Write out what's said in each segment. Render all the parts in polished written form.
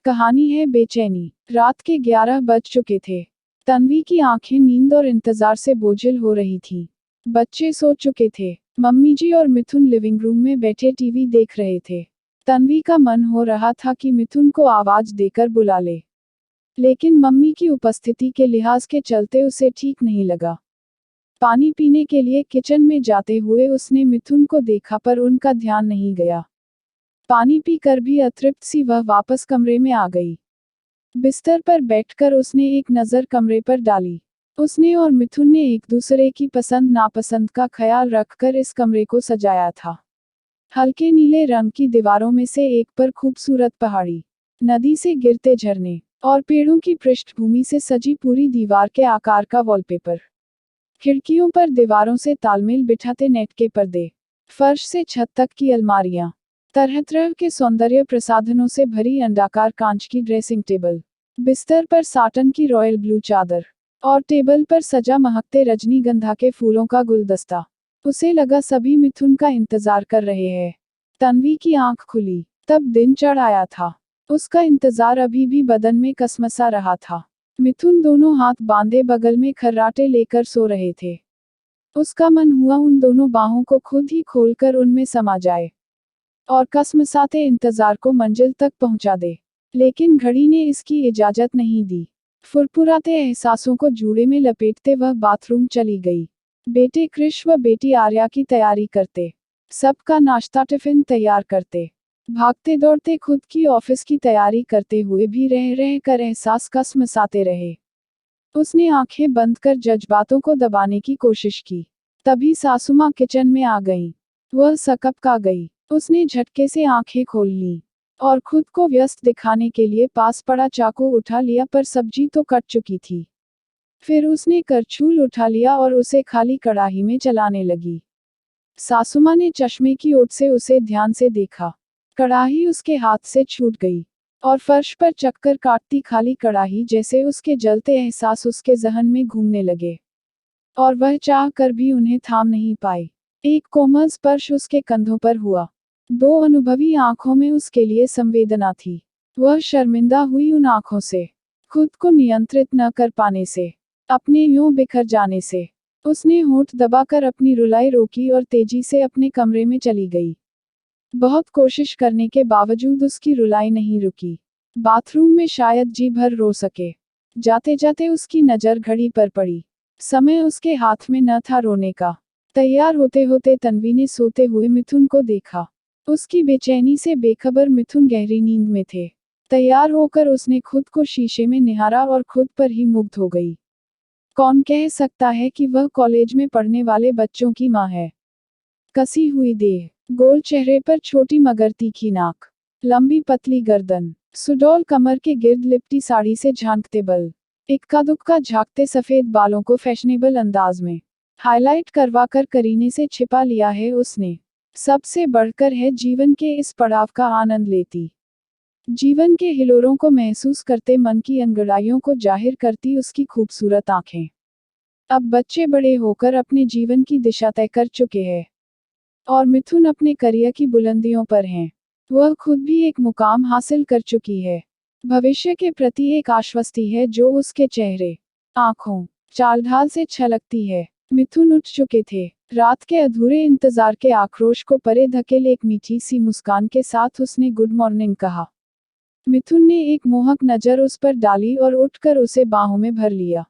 कहानी है बेचैनी। रात के 11 बज चुके थे। तन्वी की आंखें नींद और इंतजार से बोझिल हो रही थीं। बच्चे सो चुके थे। मम्मी जी और मिथुन लिविंग रूम में बैठे टीवी देख रहे थे। तन्वी का मन हो रहा था कि मिथुन को आवाज देकर बुला ले, लेकिन मम्मी की उपस्थिति के लिहाज के चलते उसे ठीक नहीं लगा। पानी पीने के लिए किचन में जाते हुए उसने मिथुन को देखा, पर उनका ध्यान नहीं गया। पानी पीकर भी अतृप्त सी वह वापस कमरे में आ गई। बिस्तर पर बैठकर उसने एक नज़र कमरे पर डाली। उसने और मिथुन ने एक दूसरे की पसंद नापसंद का ख्याल रखकर इस कमरे को सजाया था। हल्के नीले रंग की दीवारों में से एक पर खूबसूरत पहाड़ी, नदी से गिरते झरने और पेड़ों की पृष्ठभूमि से सजी पूरी दीवार के आकार का वॉलपेपर। खिड़कियों पर दीवारों से तालमेल बिठाते नेट के पर्दे, फर्श से छत तक की अलमारियां, तरह तरह के सौंदर्य प्रसाधनों से भरी अंडाकार कांच की ड्रेसिंग टेबल, बिस्तर पर साटन की रॉयल ब्लू चादर और टेबल पर सजा महकते रजनीगंधा के फूलों का गुलदस्ता। उसे लगा सभी मिथुन का इंतजार कर रहे हैं। तन्वी की आंख खुली तब दिन चढ़ आया था। उसका इंतजार अभी भी बदन में कसमसा रहा था। मिथुन दोनों हाथ बांधे बगल में खर्राटे लेकर सो रहे थे। उसका मन हुआ उन दोनों बाहों को खुद ही खोलकर उनमें समा जाए और कसमसाते इंतजार को मंजिल तक पहुंचा दे, लेकिन घड़ी ने इसकी इजाजत नहीं दी। फुरफुराते एहसासों को जूड़े में लपेटते वह बाथरूम चली गई। बेटे क्रिश व बेटी आर्या की तैयारी करते, सबका नाश्ता टिफिन तैयार करते, भागते दौड़ते खुद की ऑफिस की तैयारी करते हुए भी रह रह कर एहसास कसमसाते रहे। उसने आंखें बंद कर जज्बातों को दबाने की कोशिश की। तभी सासुमां किचन में आ गईं। वह सकपका गई। उसने झटके से आंखें खोल लीं और खुद को व्यस्त दिखाने के लिए पास पड़ा चाकू उठा लिया, पर सब्जी तो कट चुकी थी। फिर उसने करछूल उठा लिया और उसे खाली कढ़ाई में चलाने लगी। सासुमां ने चश्मे की ओट से उसे ध्यान से देखा। कढ़ाई उसके हाथ से छूट गई और फर्श पर चक्कर काटती खाली कढ़ाई जैसे उसके जलते एहसास उसके जहन में घूमने लगे, और वह चाह कर भी उन्हें थाम नहीं पाए। एक कोमल स्पर्श उसके कंधों पर हुआ। दो अनुभवी आंखों में उसके लिए संवेदना थी। वह शर्मिंदा हुई उन आंखों से, खुद को नियंत्रित न कर पाने से, अपने यूं बिखर जाने से। उसने होंठ दबाकर अपनी रुलाई रोकी और तेजी से अपने कमरे में चली गई। बहुत कोशिश करने के बावजूद उसकी रुलाई नहीं रुकी। बाथरूम में शायद जी भर रो सके। जाते जाते उसकी नज़र घड़ी पर पड़ी। समय उसके हाथ में न था रोने का। तैयार होते होते तन्वी ने सोते हुए मिथुन को देखा। उसकी बेचैनी से बेखबर मिथुन गहरी नींद में थे। तैयार होकर उसने खुद को शीशे में निहारा और खुद पर ही मुग्ध हो गई। कौन कह सकता है कि वह कॉलेज में पढ़ने वाले बच्चों की माँ है। कसी हुई देह, गोल चेहरे पर छोटी मगर तीखी नाक, लंबी पतली गर्दन, सुडौल कमर के गिर्द लिपटी साड़ी से झांकते बल, इक्का दुक्का झांकते सफेद बालों को फैशनेबल अंदाज में हाईलाइट करवाकर करीने से छिपा लिया है उसने। सबसे बढ़कर है जीवन के इस पड़ाव का आनंद लेती, जीवन के हिलोरों को महसूस करते, मन की अंगड़ाइयों को जाहिर करती उसकी खूबसूरत आंखें। अब बच्चे बड़े होकर अपने जीवन की दिशा तय कर चुके हैं और मिथुन अपने करियर की बुलंदियों पर हैं। वह खुद भी एक मुकाम हासिल कर चुकी है। भविष्य के प्रति एक आश्वस्ति है जो उसके चेहरे, आंखों, चाल ढाल से छलकती है। मिथुन उठ चुके थे। रात के अधूरे इंतजार के आक्रोश को परे धकेल एक मीठी सी मुस्कान के साथ उसने गुड मॉर्निंग कहा। मिथुन ने एक मोहक नज़र उस पर डाली और उठकर उसे बाहों में भर लिया।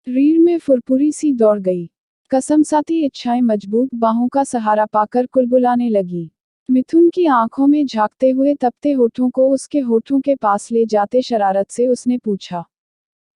रीढ़ में फुरफुरी सी दौड़ गई। कसमसाती इच्छाएं मजबूत बाहों का सहारा पाकर कुलबुलाने लगी। मिथुन की आंखों में झांकते हुए तपते होठों को उसके होठों के पास ले जाते शरारत से उसने पूछा,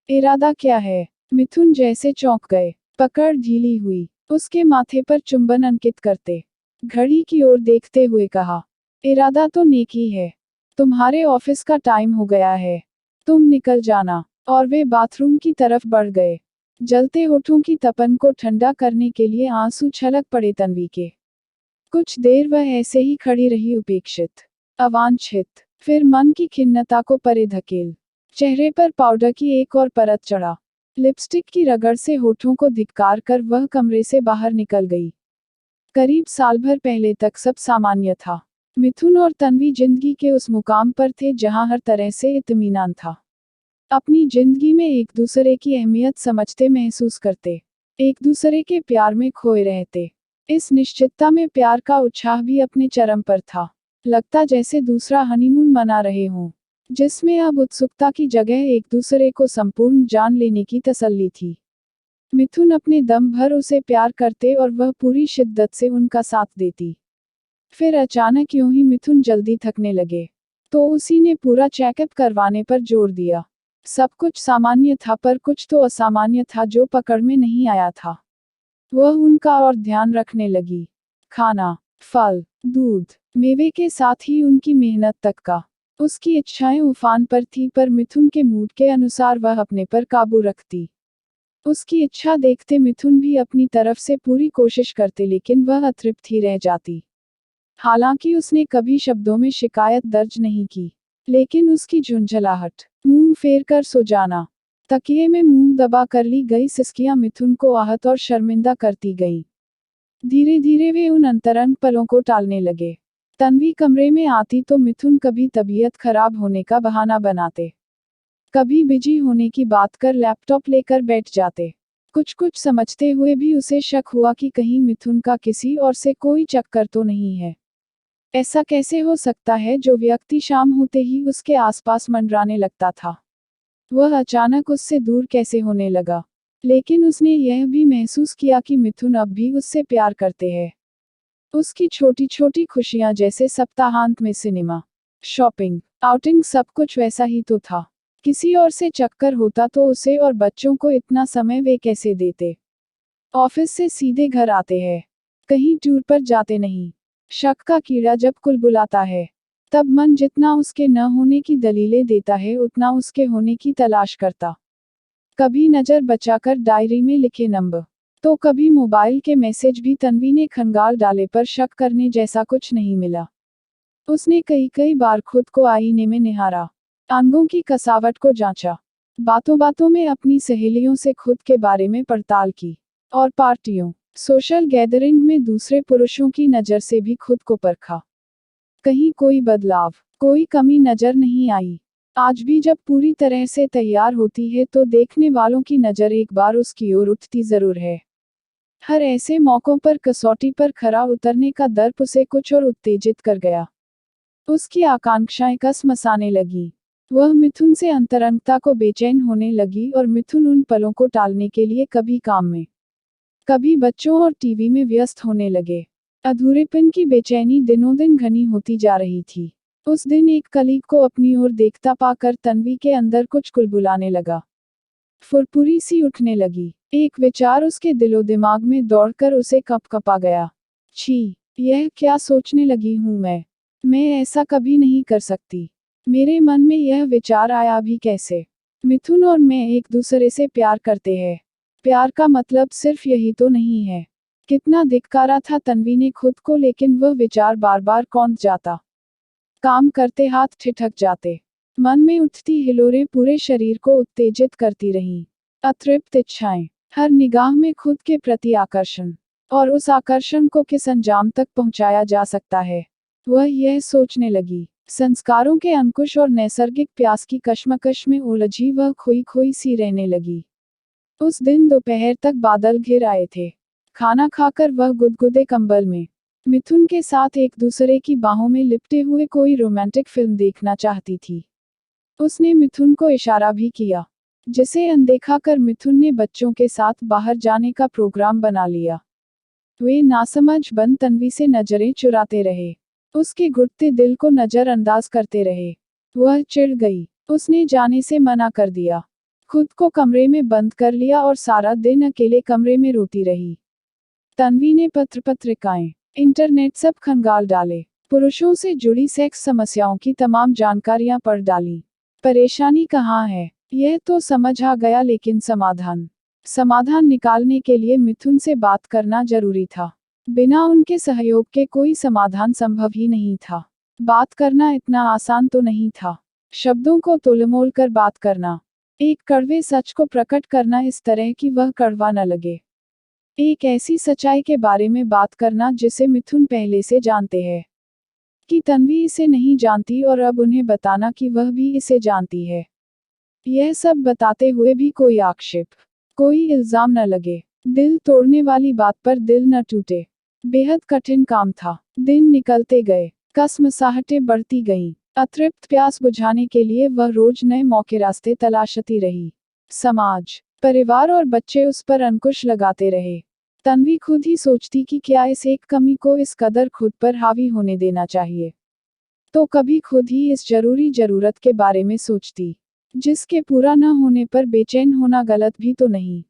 इरादा क्या है? मिथुन जैसे चौंक गए। पकड़ ढीली हुई। उसके माथे पर चुंबन अंकित करते, घड़ी की ओर देखते हुए कहा, इरादा तो नेक ही है। तुम्हारे ऑफिस का टाइम हो गया है, तुम निकल जाना। और वे बाथरूम की तरफ बढ़ गए। जलते होठों की तपन को ठंडा करने के लिए आंसू छलक पड़े तन्वी के। कुछ देर वह ऐसे ही खड़ी रही, उपेक्षित, अवांछित। फिर मन की खिन्नता को परे धकेल चेहरे पर पाउडर की एक और परत चढ़ा। लिपस्टिक की रगड़ से होठों को धिक्कार कर वह कमरे से बाहर निकल गई। करीब साल भर पहले तक सब सामान्य था। मिथुन और तन्वी जिंदगी के उस मुकाम पर थे जहां हर तरह से इत्मीनान था। अपनी जिंदगी में एक दूसरे की अहमियत समझते महसूस करते, एक दूसरे के प्यार में खोए रहते। इस निश्चितता में प्यार का उत्साह भी अपने चरम पर था। लगता जैसे दूसरा हनीमून मना रहे हों, जिसमें अब उत्सुकता की जगह एक दूसरे को संपूर्ण जान लेने की तसल्ली थी। मिथुन अपने दम भर उसे प्यार करते और वह पूरी शिद्दत से उनका साथ देती। फिर अचानक यूं ही मिथुन जल्दी थकने लगे, तो उसी ने पूरा चेकअप करवाने पर जोर दिया। सब कुछ सामान्य था पर कुछ तो असामान्य था जो पकड़ में नहीं आया था। वह उनका और ध्यान रखने लगी। खाना, फल, दूध, मेवे के साथ ही उनकी मेहनत तक का। उसकी इच्छाएं उफान पर थी पर मिथुन के मूड के अनुसार वह अपने पर काबू रखती। उसकी इच्छा देखते मिथुन भी अपनी तरफ से पूरी कोशिश करते लेकिन वह अतृप्त ही रह जाती। हालांकि उसने कभी शब्दों में शिकायत दर्ज नहीं की, लेकिन उसकी झुंझलाहट, मुंह फेर कर सो जाना, तकिए में मुंह दबा कर ली गई सिसकियां मिथुन को आहत और शर्मिंदा करती गईं। धीरे धीरे वे उन अंतरंग पलों को टालने लगे। तन्वी कमरे में आती तो मिथुन कभी तबीयत खराब होने का बहाना बनाते, कभी बिजी होने की बात कर लैपटॉप लेकर बैठ जाते। कुछ कुछ समझते हुए भी उसे शक हुआ कि कहीं मिथुन का किसी और से कोई चक्कर तो नहीं है। ऐसा कैसे हो सकता है जो व्यक्ति शाम होते ही उसके आसपास मंडराने लगता था, वह अचानक उससे दूर कैसे होने लगा। लेकिन उसने यह भी महसूस किया कि मिथुन अब भी उससे प्यार करते हैं। उसकी छोटी छोटी खुशियां जैसे सप्ताहांत में सिनेमा, शॉपिंग, आउटिंग सब कुछ वैसा ही तो था। किसी और से चक्कर होता तो उसे और बच्चों को इतना समय वे कैसे देते। ऑफिस से सीधे घर आते हैं, कहीं टूर पर जाते नहीं। शक का कीड़ा जब कुलबुलाता है, तब मन जितना उसके न होने की दलीलें देता है उतना उसके होने की तलाश करता। कभी नजर बचाकर डायरी में लिखे नंबर, तो कभी मोबाइल के मैसेज भी तन्वी ने खंगाल डाले पर शक करने जैसा कुछ नहीं मिला। उसने कई कई बार खुद को आईने में निहारा, अंगों की कसावट को जांचा, बातों बातों में अपनी सहेलियों से खुद के बारे में पड़ताल की, और पार्टियों, सोशल गैदरिंग में दूसरे पुरुषों की नज़र से भी खुद को परखा। कहीं कोई बदलाव, कोई कमी नजर नहीं आई। आज भी जब पूरी तरह से तैयार होती है तो देखने वालों की नज़र एक बार उसकी ओर उठती जरूर है। हर ऐसे मौकों पर कसौटी पर खरा उतरने का दर्प उसे कुछ और उत्तेजित कर गया। उसकी आकांक्षाएं कस मसाने लगी। वह मिथुन से अंतरंगता को बेचैन होने लगी और मिथुन उन पलों को टालने के लिए कभी काम में, कभी बच्चों और टीवी में व्यस्त होने लगे। अधूरेपन की बेचैनी दिनों दिन घनी होती जा रही थी। उस दिन एक कलीग को अपनी ओर देखता पाकर तन्वी के अंदर कुछ कुलबुलाने लगा। फुरपुरी सी उठने लगी। एक विचार उसके दिलो दिमाग में दौड़कर उसे कपकपा गया। छी, यह क्या सोचने लगी हूं मैं ऐसा कभी नहीं कर सकती। मेरे मन में यह विचार आया भी कैसे। मिथुन और मैं एक दूसरे से प्यार करते हैं। प्यार का मतलब सिर्फ यही तो नहीं है। कितना धिक्कारा था तन्वी ने खुद को, लेकिन वह विचार बार बार कौंध जाता। काम करते हाथ ठिठक जाते। मन में उठती हिलोरें पूरे शरीर को उत्तेजित करती रहीं। अतृप्त इच्छाएं, हर निगाह में खुद के प्रति आकर्षण, और उस आकर्षण को किस अंजाम तक पहुंचाया जा सकता है, वह यह सोचने लगी। संस्कारों के अंकुश और नैसर्गिक प्यास की कश्मकश में उलझी वह खोई खोई सी रहने लगी। उस दिन दोपहर तक बादल घिर आए थे। खाना खाकर वह गुदगुदे कंबल में मिथुन के साथ एक दूसरे की बाहों में लिपटे हुए कोई रोमांटिक फिल्म देखना चाहती थी। उसने मिथुन को इशारा भी किया, जिसे अनदेखा कर मिथुन ने बच्चों के साथ बाहर जाने का प्रोग्राम बना लिया। वे नासमझ बन तन्वी से नजरें चुराते रहे, उसके घुटते दिल को नजरअंदाज करते रहे। वह चिढ़ गई। उसने जाने से मना कर दिया, खुद को कमरे में बंद कर लिया और सारा दिन अकेले कमरे में रोती रही। तन्वी ने पत्र पत्रिकाएं, इंटरनेट सब खंगाल डाले। पुरुषों से जुड़ी सेक्स समस्याओं की तमाम जानकारियां पढ़ डाली। परेशानी कहाँ है, यह तो समझ आ गया, लेकिन समाधान निकालने के लिए मिथुन से बात करना जरूरी था। बिना उनके सहयोग के कोई समाधान संभव ही नहीं था। बात करना इतना आसान तो नहीं था। शब्दों को तोलमोल कर बात करना, एक कड़वे सच को प्रकट करना इस तरह कि वह कड़वा न लगे। एक ऐसी सच्चाई के बारे में बात करना जिसे मिथुन पहले से जानते हैं। कि तन्वी इसे नहीं जानती और अब उन्हें बताना कि वह भी इसे जानती है। यह सब बताते हुए भी कोई आक्षेप, कोई इल्जाम न लगे। दिल तोड़ने वाली बात पर दिल न टूटे। बेहद कठिन काम था। दिन निकलते गए, कसमसाहटें बढ़ती गईं। अतृप्त प्यास बुझाने के लिए वह रोज नए मौके रास्ते तलाशती रही। समाज, परिवार और बच्चे उस पर अंकुश लगाते रहे। तन्वी खुद ही सोचती कि क्या इस एक कमी को इस कदर खुद पर हावी होने देना चाहिए। तो कभी खुद ही इस जरूरत के बारे में सोचती, जिसके पूरा न होने पर बेचैन होना गलत भी तो नहीं।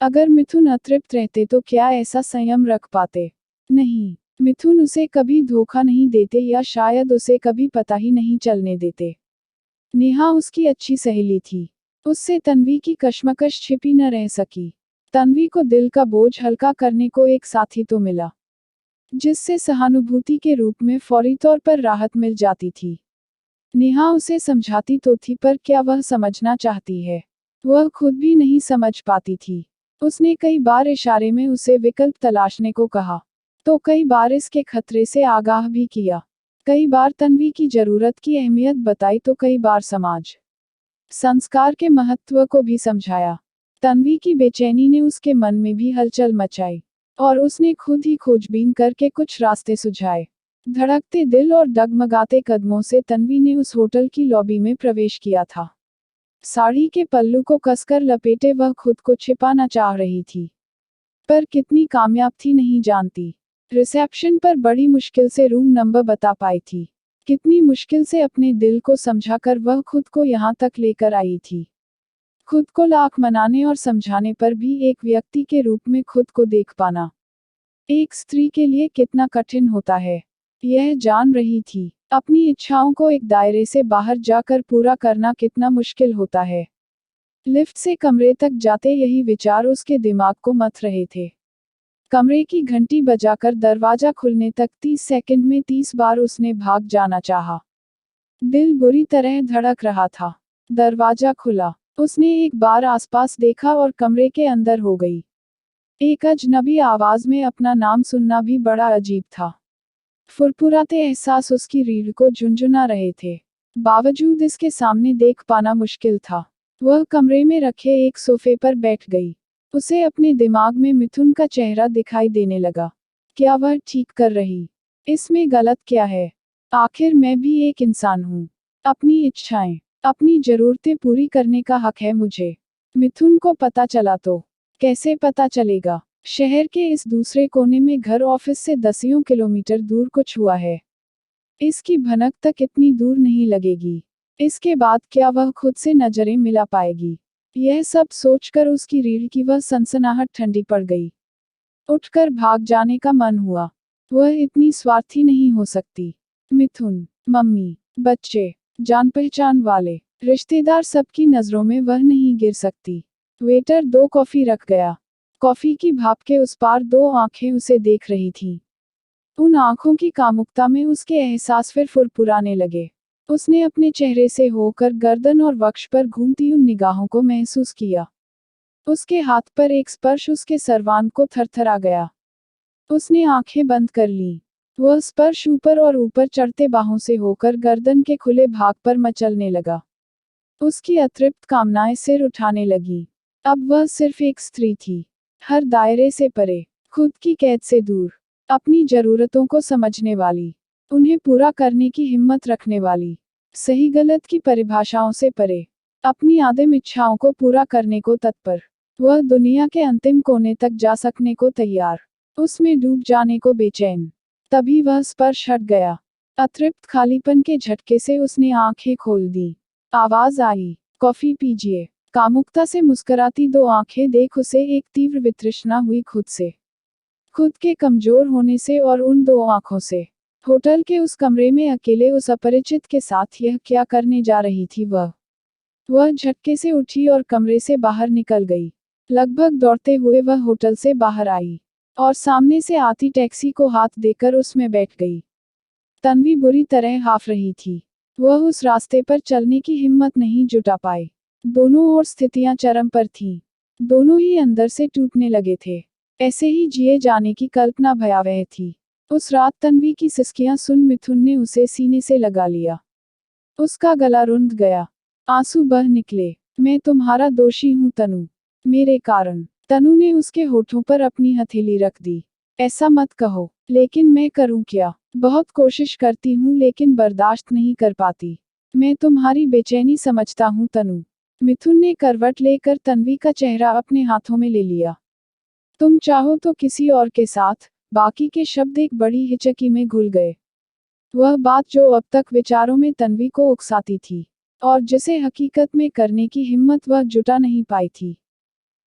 अगर मिथुन अतृप्त रहते तो क्या ऐसा संयम रख पाते? नहीं, मिथुन उसे कभी धोखा नहीं देते या शायद उसे कभी पता ही नहीं चलने देते। नेहा उसकी अच्छी सहेली थी। उससे तन्वी की कश्मकश छिपी न रह सकी। तन्वी को दिल का बोझ हल्का करने को एक साथी तो मिला, जिससे सहानुभूति के रूप में फौरी तौर पर राहत मिल जाती थी। नेहा उसे समझाती तो थी पर क्या वह समझना चाहती है? वह खुद भी नहीं समझ पाती थी। उसने कई बार इशारे में उसे विकल्प तलाशने को कहा, तो कई बार इसके खतरे से आगाह भी किया। कई बार तन्वी की जरूरत की अहमियत बताई तो कई बार समाज संस्कार के महत्व को भी समझाया। तन्वी की बेचैनी ने उसके मन में भी हलचल मचाई, और उसने खुद ही खोजबीन करके कुछ रास्ते सुझाए। धड़कते दिल और डगमगाते कदमों से तन्वी ने उस होटल की लॉबी में प्रवेश किया था। साड़ी के पल्लू को कसकर लपेटे वह खुद को छिपाना चाह रही थी, पर कितनी कामयाब थी नहीं जानती। रिसेप्शन पर बड़ी मुश्किल से रूम नंबर बता पाई थी। कितनी मुश्किल से अपने दिल को समझाकर वह खुद को यहाँ तक लेकर आई थी। खुद को लाख मनाने और समझाने पर भी एक व्यक्ति के रूप में खुद को देख पाना एक स्त्री के लिए कितना कठिन होता है, यह जान रही थी। अपनी इच्छाओं को एक दायरे से बाहर जाकर पूरा करना कितना मुश्किल होता है। लिफ्ट से कमरे तक जाते यही विचार उसके दिमाग को मथ रहे थे। कमरे की घंटी बजाकर दरवाजा खुलने तक 30 सेकंड में 30 बार उसने भाग जाना चाहा। दिल बुरी तरह धड़क रहा था। दरवाजा खुला। उसने एक बार आसपास देखा और कमरे के अंदर हो गई। एक अजनबी आवाज में अपना नाम सुनना भी बड़ा अजीब था। फुरफुराते एहसास उसकी रीढ़ को झुंझुना रहे थे। बावजूद इसके सामने देख पाना मुश्किल था। वह कमरे में रखे एक सोफे पर बैठ गई। उसे अपने दिमाग में मिथुन का चेहरा दिखाई देने लगा। क्या वह ठीक कर रही? इसमें गलत क्या है? आखिर मैं भी एक इंसान हूँ। अपनी इच्छाएं, अपनी जरूरतें पूरी करने का हक है मुझे। मिथुन को पता चला तो? कैसे पता चलेगा? शहर के इस दूसरे कोने में घर ऑफिस से दसियों किलोमीटर दूर कुछ हुआ है। इसकी भनक तक इतनी दूर नहीं लगेगी। इसके बाद क्या वह खुद से नजरें मिला पाएगी? यह सब सोचकर उसकी रीढ़ की वह सनसनाहट ठंडी पड़ गई। उठकर भाग जाने का मन हुआ। वह इतनी स्वार्थी नहीं हो सकती। मिथुन, मम्मी, बच्चे, जान पहचान वाले, रिश्तेदार सबकी नजरों में वह नहीं गिर सकती। वेटर 2 कॉफी रख गया। कॉफी की भाप के उस पार 2 आंखें उसे देख रही थीं। उन आंखों की कामुकता में उसके एहसास फिर फुरफुराने लगे। उसने अपने चेहरे से होकर गर्दन और वक्ष पर घूमती उन निगाहों को महसूस किया। उसके हाथ पर एक स्पर्श उसके सर्वांग को थरथरा गया। उसने आंखें बंद कर लीं। वह स्पर्श ऊपर और ऊपर चढ़ते बाहों से होकर गर्दन के खुले भाग पर मचलने लगा। उसकी अतृप्त कामनाएं सिर उठाने लगी। अब वह सिर्फ एक स्त्री थी, हर दायरे से परे, खुद की कैद से दूर, अपनी जरूरतों को समझने वाली, उन्हें पूरा करने की हिम्मत रखने वाली, सही गलत की परिभाषाओं से परे, अपनी आदिम इच्छाओं को पूरा करने को तत्पर। वह दुनिया के अंतिम कोने तक जा सकने को तैयार, उसमें डूब जाने को बेचैन। तभी वह स्पर्श हट गया। अतृप्त खालीपन के झटके से उसने आंखें खोल दी। आवाज आई, कॉफी पीजिए। कामुकता से मुस्कुराती 2 आंखें देख उसे एक तीव्र वितृष्णा हुई खुद से, खुद के कमजोर होने से और उन 2 आंखों से। होटल के उस कमरे में अकेले उस अपरिचित के साथ यह क्या करने जा रही थी वह झटके से उठी और कमरे से बाहर निकल गई। लगभग दौड़ते हुए वह होटल से बाहर आई और सामने से आती टैक्सी को हाथ देकर उसमें बैठ गई। तन्वी बुरी तरह हाफ रही थी। वह उस रास्ते पर चलने की हिम्मत नहीं जुटा पाई। दोनों ओर स्थितियां चरम पर थीं। दोनों ही अंदर से टूटने लगे थे। ऐसे ही जिए जाने की कल्पना भयावह थी। उस रात तन्वी की सिसकियां सुन मिथुन ने उसे सीने से लगा लिया। उसका गला रुंध गया, आंसू बह निकले। मैं तुम्हारा दोषी हूं तनु, मेरे कारण। तनु ने उसके होठों पर अपनी हथेली रख दी। ऐसा मत कहो, लेकिन मैं करूं क्या? बहुत कोशिश करती हूं लेकिन बर्दाश्त नहीं कर पाती। मैं तुम्हारी बेचैनी समझता हूं तनु। मिथुन ने करवट लेकर तन्वी का चेहरा अपने हाथों में ले लिया। तुम चाहो तो किसी और के साथ। बाकी के शब्द एक बड़ी हिचकी में घुल गए। वह बात जो अब तक विचारों में तन्वी को उकसाती थी, और जिसे हकीकत में करने की हिम्मत वह जुटा नहीं पाई थी,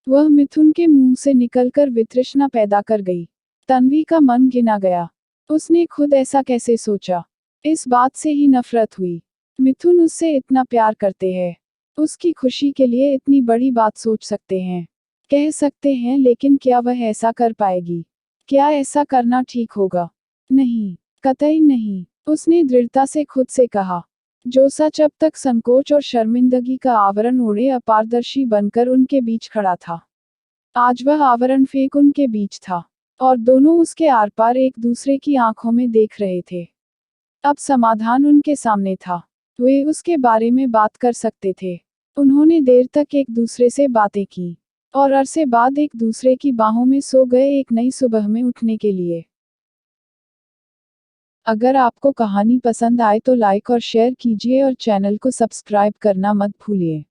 वह मिथुन के मुंह से निकलकर वितृष्णा पैदा कर गई। तन्वी का मन घिना गया। उसने खुद ऐसा कैसे सोचा? इस बात से ही नफरत हुई। मिथुन उससे इतना प्यार करते हैं, उसकी खुशी के लिए इतनी बड़ी बात सोच सकते हैं, कह सकते हैं, लेकिन क्या वह ऐसा कर पाएगी? क्या ऐसा करना ठीक होगा? नहीं, कतई नहीं, उसने दृढ़ता से खुद से कहा। जो सच अब तक संकोच और शर्मिंदगी का आवरण ओढ़े अपारदर्शी बनकर उनके बीच खड़ा था, आज वह आवरण फेंक उनके बीच था, और दोनों उसके आर पार एक दूसरे की आंखों में देख रहे थे। अब समाधान उनके सामने था। वे उसके बारे में बात कर सकते थे। उन्होंने देर तक एक दूसरे से बातें की, और अरसे बाद एक दूसरे की बाहों में सो गए एक नई सुबह में उठने के लिए। अगर आपको कहानी पसंद आए तो लाइक और शेयर कीजिए और चैनल को सब्सक्राइब करना मत भूलिए।